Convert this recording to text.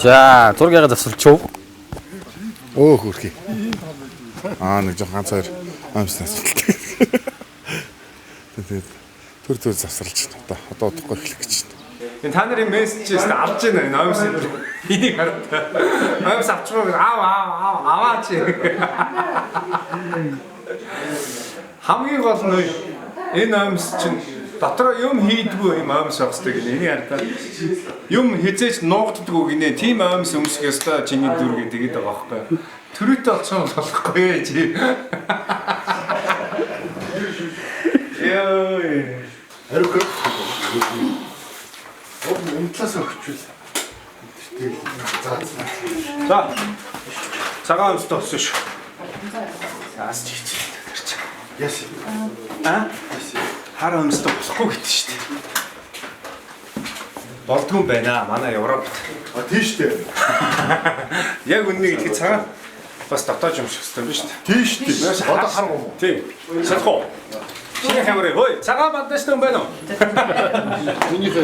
За, зургийг завсарлчуу. Өө хөрхий. Нэг жоо ганц хоёр амснаас. Тэгээд төр завсарлж байна. Одоо удахгүй эхлэх гэж байна. Та нарын мессежээс авч яана энэ омс энийг хараад. Омс авчихгүй аваач. Хамгийн гол нь энэ омс чинь дотор юм хийдгүү юм омс авсдаг гинэ. Энийг хараад юм хизээч нуугддаггүй гинэ. Тим омс өмсөх ёстой чиний дүргээ тэгээд байгаа байхгүй. Төрөйтэй олцсон болохгүй ээ чи. Яа. Ариук. Унтлаас өгчүүл. За. Цагаан омстой болсон шүү. Заас чийч. Яс. Хар омстой болохгүй гэдэг шүү дээ. Болдгүй юм байна. Манай Европт. Тийш дээ. Яг үннийг хэлэхэд цагаан бас дотоод юм шиг хэвээр шүү дээ. Тийш дээ. Одоо харах уу? Тийм. Салхуу. Шинэ камерыг хөөе. Цагаан бандаж юм байна уу? Минийхээ